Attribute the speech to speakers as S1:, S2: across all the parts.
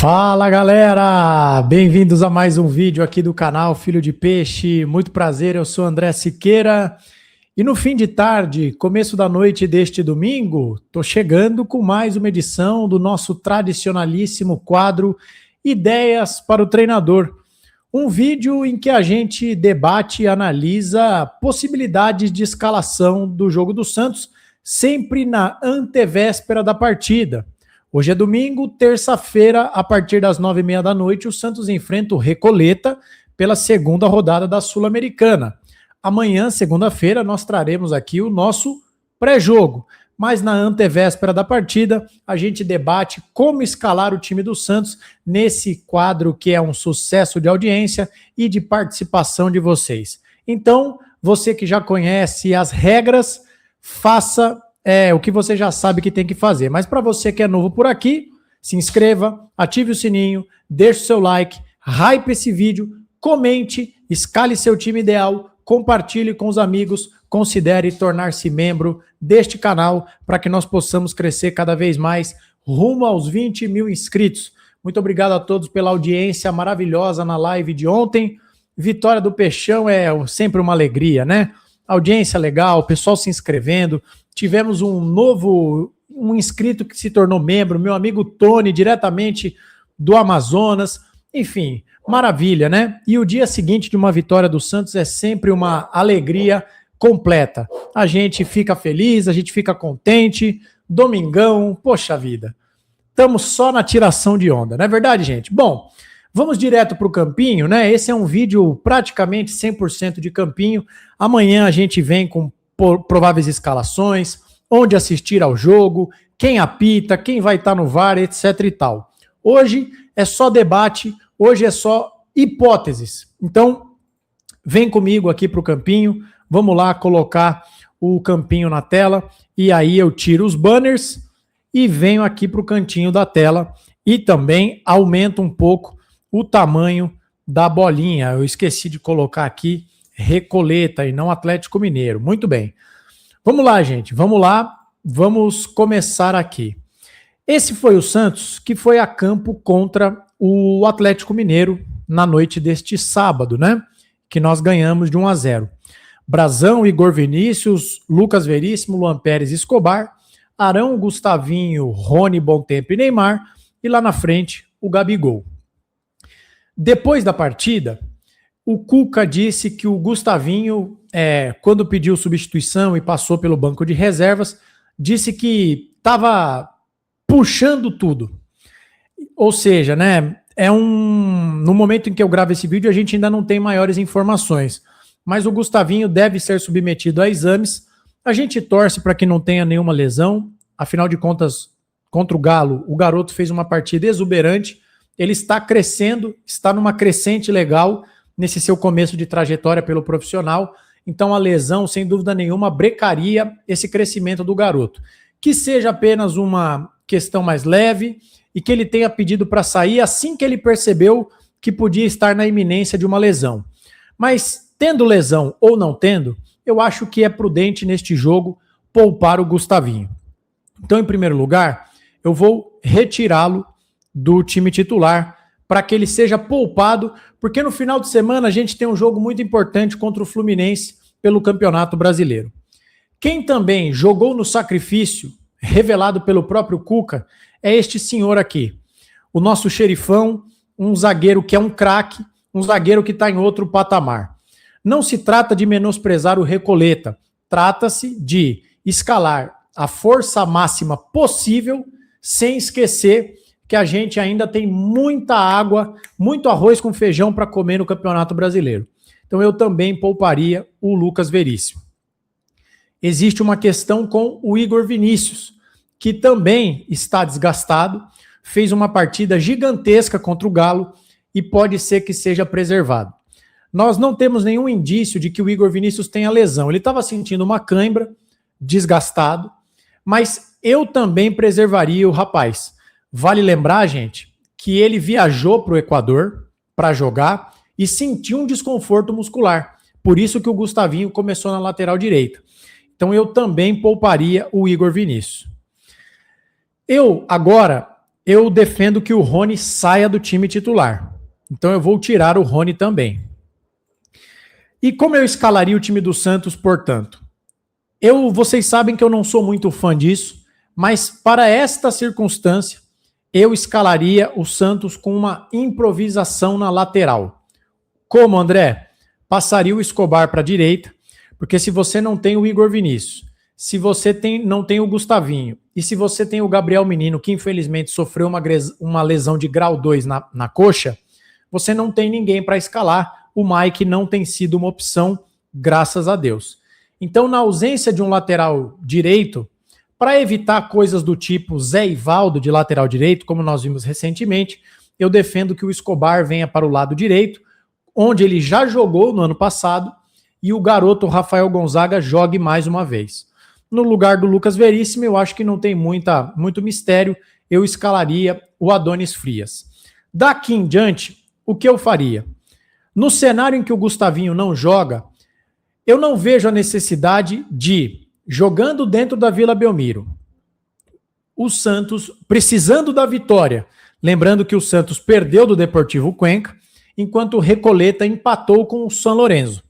S1: Fala galera, bem-vindos a mais um vídeo aqui do canal Filho de Peixe. Muito prazer, eu sou André Siqueira e no fim de tarde, começo da noite deste domingo, tô chegando com mais uma edição do nosso tradicionalíssimo quadro Ideias para o Treinador. Um vídeo em que a gente debate e analisa possibilidades de escalação do jogo do Santos, sempre na antevéspera da partida. Hoje é domingo, terça-feira, a partir das 9h30 da noite, o Santos enfrenta o Recoleta pela segunda rodada da Sul-Americana. Amanhã, segunda-feira, nós traremos aqui o nosso pré-jogo. Mas na antevéspera da partida, a gente debate como escalar o time do Santos nesse quadro que é um sucesso de audiência e de participação de vocês. Então, você que já conhece as regras, faça o que você já sabe que tem que fazer. Mas para você que é novo por aqui, se inscreva, ative o sininho, deixe o seu like, hype esse vídeo, comente, escale seu time ideal, compartilhe com os amigos, considere tornar-se membro deste canal para que nós possamos crescer cada vez mais rumo aos 20 mil inscritos. Muito obrigado a todos pela audiência maravilhosa na live de ontem. Vitória do Peixão é sempre uma alegria, né? Audiência legal, pessoal se inscrevendo. Tivemos um inscrito que se tornou membro, meu amigo Tony, diretamente do Amazonas. Enfim, maravilha, né? E o dia seguinte de uma vitória do Santos é sempre uma alegria completa. A gente fica feliz, a gente fica contente. Domingão, poxa vida. Estamos só na tiração de onda, não é verdade, gente? Bom, vamos direto para o campinho, né? Esse é um vídeo praticamente 100% de campinho. Amanhã a gente vem com prováveis escalações, onde assistir ao jogo, quem apita, quem vai estar no VAR, etc e tal. Hoje é só debate, hoje é só hipóteses. Então, vem comigo aqui para o campinho, vamos lá colocar o campinho na tela, e aí eu tiro os banners e venho aqui para o cantinho da tela e também aumento um pouco o tamanho da bolinha. Eu esqueci de colocar aqui Recoleta e não Atlético Mineiro. Muito bem. Vamos lá, gente. Vamos lá. Vamos começar aqui. Esse foi o Santos que foi a campo contra o Atlético Mineiro na noite deste sábado, né? Que nós ganhamos de 1-0. Brazão, Igor Vinícius, Lucas Veríssimo, Luan Pérez, Escobar, Arão, Gustavinho, Rony, Bontempo e Neymar. E lá na frente, o Gabigol. Depois da partida, o Cuca disse que o Gustavinho, quando pediu substituição e passou pelo banco de reservas, disse que estava puxando tudo. Ou seja, né, no momento em que eu gravo esse vídeo, a gente ainda não tem maiores informações. Mas o Gustavinho deve ser submetido a exames. A gente torce para que não tenha nenhuma lesão. Afinal de contas, contra o Galo, o garoto fez uma partida exuberante. Ele está crescendo, está numa crescente legal nesse seu começo de trajetória pelo profissional. Então a lesão, sem dúvida nenhuma, brecaria esse crescimento do garoto. Que seja apenas uma questão mais leve e que ele tenha pedido para sair assim que ele percebeu que podia estar na iminência de uma lesão. Mas tendo lesão ou não tendo, eu acho que é prudente neste jogo poupar o Gustavinho. Então, em primeiro lugar, eu vou retirá-lo do time titular para que ele seja poupado, porque no final de semana a gente tem um jogo muito importante contra o Fluminense pelo Campeonato Brasileiro. Quem também jogou no sacrifício, revelado pelo próprio Cuca, é este senhor aqui, o nosso xerifão, um zagueiro que é um craque, um zagueiro que está em outro patamar. Não se trata de menosprezar o Recoleta, trata-se de escalar a força máxima possível, sem esquecer que a gente ainda tem muita água, muito arroz com feijão para comer no Campeonato Brasileiro. Então eu também pouparia o Lucas Veríssimo. Existe uma questão com o Igor Vinícius, que também está desgastado, fez uma partida gigantesca contra o Galo e pode ser que seja preservado. Nós não temos nenhum indício de que o Igor Vinícius tenha lesão. Ele estava sentindo uma cãibra, desgastado, mas eu também preservaria o rapaz. Vale lembrar, gente, que ele viajou para o Equador para jogar e sentiu um desconforto muscular. Por isso que o Gustavinho começou na lateral direita. Então eu também pouparia o Igor Vinícius. Eu agora eu defendo que o Rony saia do time titular. Então eu vou tirar o Rony também. E como eu escalaria o time do Santos, portanto? Vocês sabem que eu não sou muito fã disso, mas para esta circunstância, eu escalaria o Santos com uma improvisação na lateral. Como, André? Passaria o Escobar para a direita, porque se você não tem o Igor Vinícius, se você não tem o Gustavinho, e se você tem o Gabriel Menino, que infelizmente sofreu uma lesão de grau 2 na coxa, você não tem ninguém para escalar. O Mike não tem sido uma opção, graças a Deus. Então, na ausência de um lateral direito, para evitar coisas do tipo Zé Ivaldo de lateral direito, como nós vimos recentemente, eu defendo que o Escobar venha para o lado direito, onde ele já jogou no ano passado, e o garoto Rafael Gonzaga jogue mais uma vez. No lugar do Lucas Veríssimo, eu acho que não tem muito mistério, eu escalaria o Adonis Frias. Daqui em diante, o que eu faria? No cenário em que o Gustavinho não joga, eu não vejo a necessidade de, jogando dentro da Vila Belmiro, o Santos precisando da vitória, lembrando que o Santos perdeu do Deportivo Cuenca, enquanto o Recoleta empatou com o São Lourenço.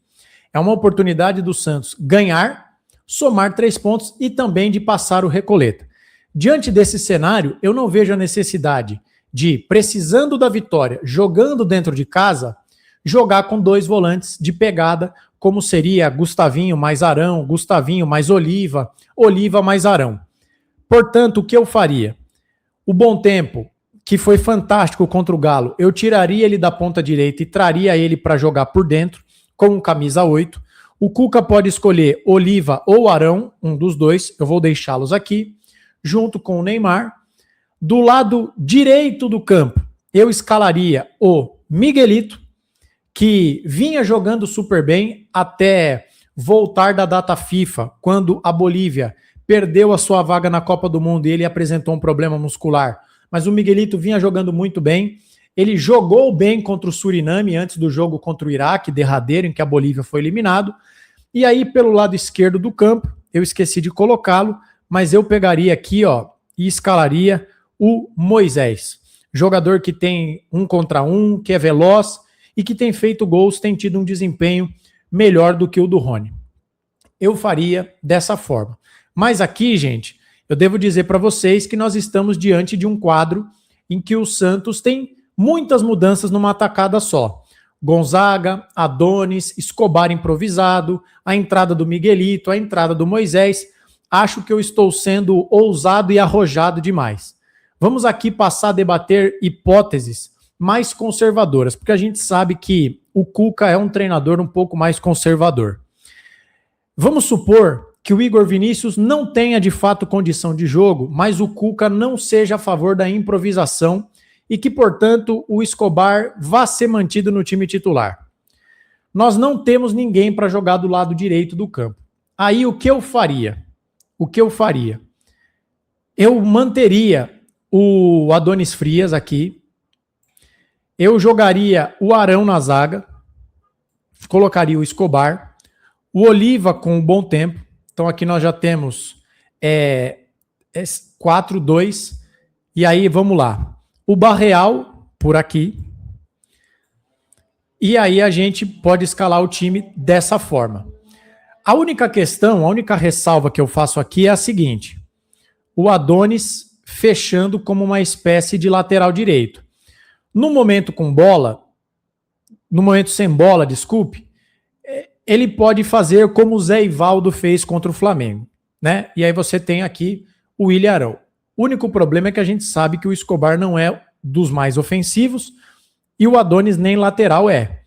S1: É uma oportunidade do Santos ganhar, somar 3 pontos e também de passar o Recoleta. Diante desse cenário, eu não vejo a necessidade de, precisando da vitória, jogando dentro de casa, jogar com 2 volantes de pegada, como seria Gustavinho mais Arão, Gustavinho mais Oliva, Oliva mais Arão. Portanto, o que eu faria? O Bom Tempo, que foi fantástico contra o Galo, eu tiraria ele da ponta direita e traria ele para jogar por dentro, com um camisa 8. O Cuca pode escolher Oliva ou Arão, um dos dois, eu vou deixá-los aqui, junto com o Neymar. Do lado direito do campo, eu escalaria o Miguelito, que vinha jogando super bem até voltar da data FIFA, quando a Bolívia perdeu a sua vaga na Copa do Mundo e ele apresentou um problema muscular. Mas o Miguelito vinha jogando muito bem. Ele jogou bem contra o Suriname antes do jogo contra o Iraque, derradeiro, em que a Bolívia foi eliminado. E aí, pelo lado esquerdo do campo, eu esqueci de colocá-lo, mas eu pegaria aqui, ó, e escalaria o Moisés. Jogador que tem 1 contra 1, que é veloz e que tem feito gols, tem tido um desempenho melhor do que o do Rony. Eu faria dessa forma. Mas aqui, gente, eu devo dizer para vocês que nós estamos diante de um quadro em que o Santos tem muitas mudanças numa tacada só. Gonzaga, Adonis, Escobar improvisado, a entrada do Miguelito, a entrada do Moisés. Acho que eu estou sendo ousado e arrojado demais. Vamos aqui passar a debater hipóteses mais conservadoras, porque a gente sabe que o Cuca é um treinador um pouco mais conservador. Vamos supor que o Igor Vinícius não tenha de fato condição de jogo, mas o Cuca não seja a favor da improvisação e que, portanto, o Escobar vá ser mantido no time titular. Nós não temos ninguém para jogar do lado direito do campo. Aí o que eu faria? Eu manteria o Adonis Frias aqui, eu jogaria o Arão na zaga, colocaria o Escobar, o Oliva com o Bom Tempo. Então aqui nós já temos 4-2. E aí vamos lá. O Barreal por aqui. E aí a gente pode escalar o time dessa forma. A única questão, a única ressalva que eu faço aqui é a seguinte. O Adonis fechando como uma espécie de lateral direito. No momento com bola, no momento sem bola, desculpe, ele pode fazer como o Zé Ivaldo fez contra o Flamengo, né? E aí você tem aqui o Willian Arão. O único problema é que a gente sabe que o Escobar não é dos mais ofensivos e o Adonis nem lateral é.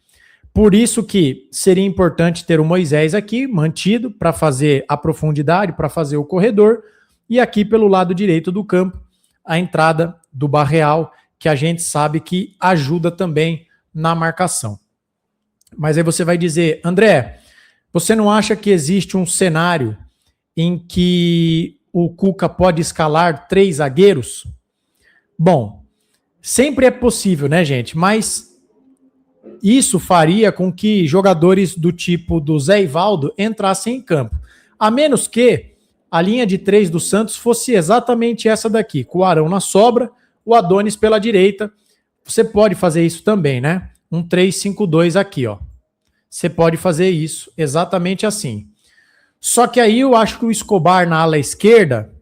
S1: Por isso que seria importante ter o Moisés aqui mantido para fazer a profundidade, para fazer o corredor, e aqui pelo lado direito do campo, a entrada do Barreal, que a gente sabe que ajuda também na marcação. Mas aí você vai dizer, André, você não acha que existe um cenário em que o Cuca pode escalar 3 zagueiros? Bom, sempre é possível, né, gente? Mas isso faria com que jogadores do tipo do Zé Ivaldo entrassem em campo. A menos que a linha de 3 do Santos fosse exatamente essa daqui, com o Arão na sobra, o Adonis pela direita. Você pode fazer isso também, né? Um 3-5-2 aqui, ó. Você pode fazer isso exatamente assim. Só que aí eu acho que o Escobar na ala esquerda,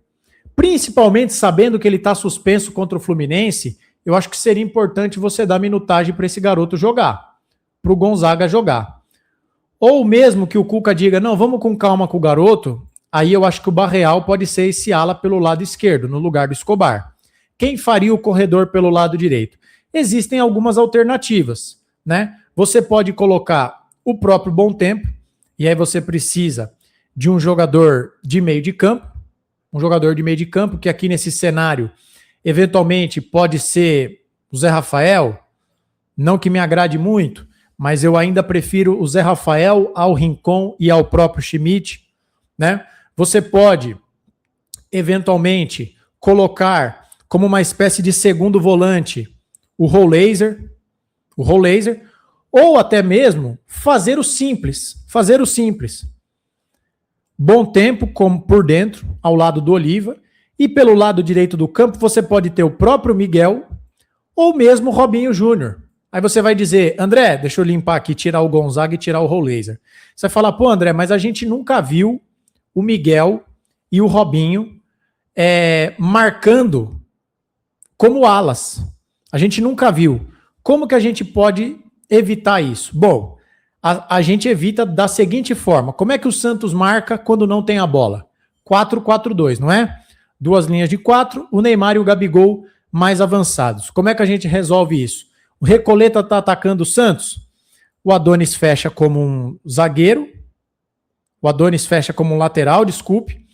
S1: principalmente sabendo que ele está suspenso contra o Fluminense, eu acho que seria importante você dar minutagem para esse garoto jogar, para o Gonzaga jogar. Ou mesmo que o Cuca diga, não, vamos com calma com o garoto, aí eu acho que o Barreal pode ser esse ala pelo lado esquerdo, no lugar do Escobar. Quem faria o corredor pelo lado direito? Existem algumas alternativas, né? Você pode colocar o próprio Bom Tempo, e aí você precisa de um jogador de meio de campo, que aqui nesse cenário, eventualmente pode ser o Zé Rafael, não que me agrade muito, mas eu ainda prefiro o Zé Rafael ao Rincon e ao próprio Schmidt, né? Você pode, eventualmente, colocar como uma espécie de segundo volante o Rollaser, ou até mesmo fazer o simples. Bom Tempo como por dentro, ao lado do Oliva, e pelo lado direito do campo você pode ter o próprio Miguel ou mesmo o Robinho Júnior. Aí você vai dizer, André, deixa eu limpar aqui, tirar o Gonzaga e tirar o Rollaser. Você vai falar, pô André, mas a gente nunca viu o Miguel e o Robinho marcando como alas. A gente nunca viu. Como que a gente pode evitar isso? Bom, a gente evita da seguinte forma. Como é que o Santos marca quando não tem a bola? 4-4-2, não é? Duas linhas de 4, o Neymar e o Gabigol mais avançados. Como é que a gente resolve isso? O Recoleta está atacando o Santos, o Adonis fecha como um zagueiro, o Adonis fecha como um lateral, desculpe,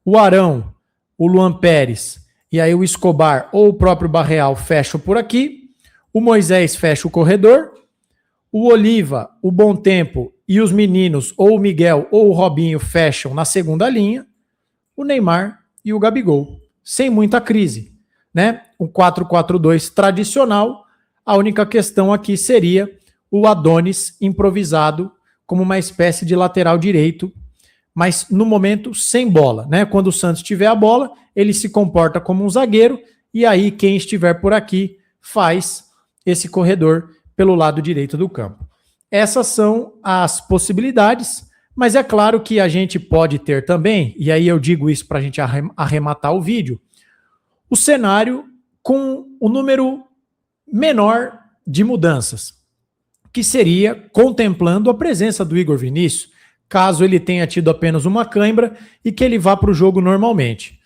S1: o Arão, o Luan Pérez e aí o Escobar ou o próprio Barreal fecham por aqui, o Moisés fecha o corredor, o Oliva, o Bom Tempo e os meninos, ou o Miguel ou o Robinho fecham na segunda linha, o Neymar e o Gabigol, sem muita crise, né? Um 4-4-2 tradicional. A única questão aqui seria o Adonis improvisado como uma espécie de lateral direito, mas no momento sem bola, né? Quando o Santos tiver a bola, ele se comporta como um zagueiro e aí quem estiver por aqui faz esse corredor pelo lado direito do campo. Essas são as possibilidades, mas é claro que a gente pode ter também, e aí eu digo isso para a gente arrematar o vídeo, o cenário com o número menor de mudanças, que seria contemplando a presença do Igor Vinícius, caso ele tenha tido apenas uma cãibra e que ele vá para o jogo normalmente.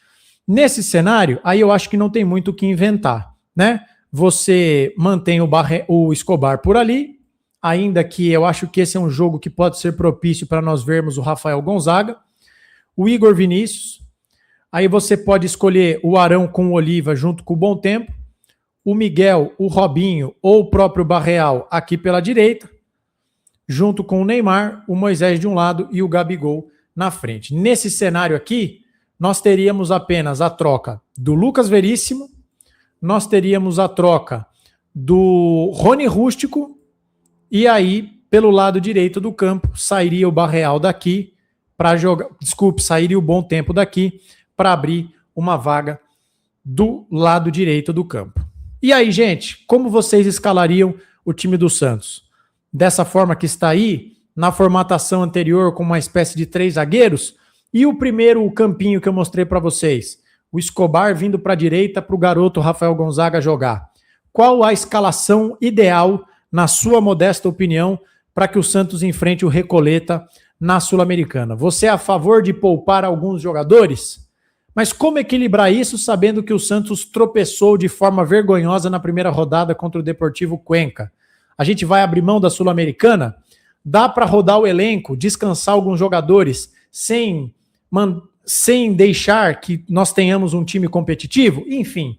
S1: Nesse cenário, aí eu acho que não tem muito o que inventar, né? Você mantém o Escobar por ali, ainda que eu acho que esse é um jogo que pode ser propício para nós vermos o Rafael Gonzaga, o Igor Vinícius, aí você pode escolher o Arão com o Oliva junto com o Bom Tempo, o Miguel, o Robinho ou o próprio Barreal aqui pela direita, junto com o Neymar, o Moisés de um lado e o Gabigol na frente. Nesse cenário aqui, nós teríamos apenas a troca do Lucas Veríssimo, nós teríamos a troca do Rony Rústico e aí, pelo lado direito do campo, sairia o Barreal daqui para jogar, sairia o Bom Tempo daqui para abrir uma vaga do lado direito do campo. E aí, gente, como vocês escalariam o time do Santos? Dessa forma que está aí, na formatação anterior com uma espécie de 3 zagueiros, e o primeiro campinho que eu mostrei para vocês, o Escobar vindo para a direita para o garoto Rafael Gonzaga jogar. Qual a escalação ideal, na sua modesta opinião, para que o Santos enfrente o Recoleta na Sul-Americana? Você é a favor de poupar alguns jogadores? Mas como equilibrar isso sabendo que o Santos tropeçou de forma vergonhosa na primeira rodada contra o Deportivo Cuenca? A gente vai abrir mão da Sul-Americana? Dá para rodar o elenco, descansar alguns jogadores sem deixar que nós tenhamos um time competitivo? Enfim,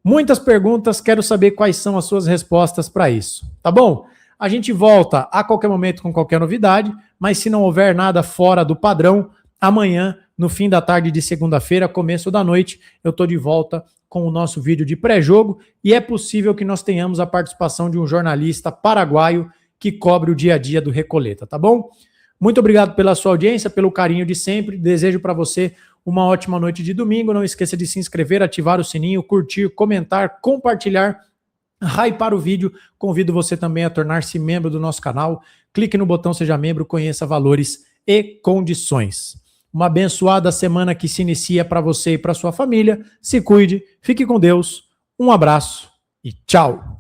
S1: muitas perguntas, quero saber quais são as suas respostas para isso, tá bom? A gente volta a qualquer momento com qualquer novidade, mas se não houver nada fora do padrão, amanhã, no fim da tarde de segunda-feira, começo da noite, eu estou de volta com o nosso vídeo de pré-jogo e é possível que nós tenhamos a participação de um jornalista paraguaio que cobre o dia a dia do Recoleta, tá bom? Muito obrigado pela sua audiência, pelo carinho de sempre. Desejo para você uma ótima noite de domingo. Não esqueça de se inscrever, ativar o sininho, curtir, comentar, compartilhar, hypar o vídeo. Convido você também a tornar-se membro do nosso canal. Clique no botão Seja Membro, conheça valores e condições. Uma abençoada semana que se inicia para você e para sua família. Se cuide, fique com Deus. Um abraço e tchau!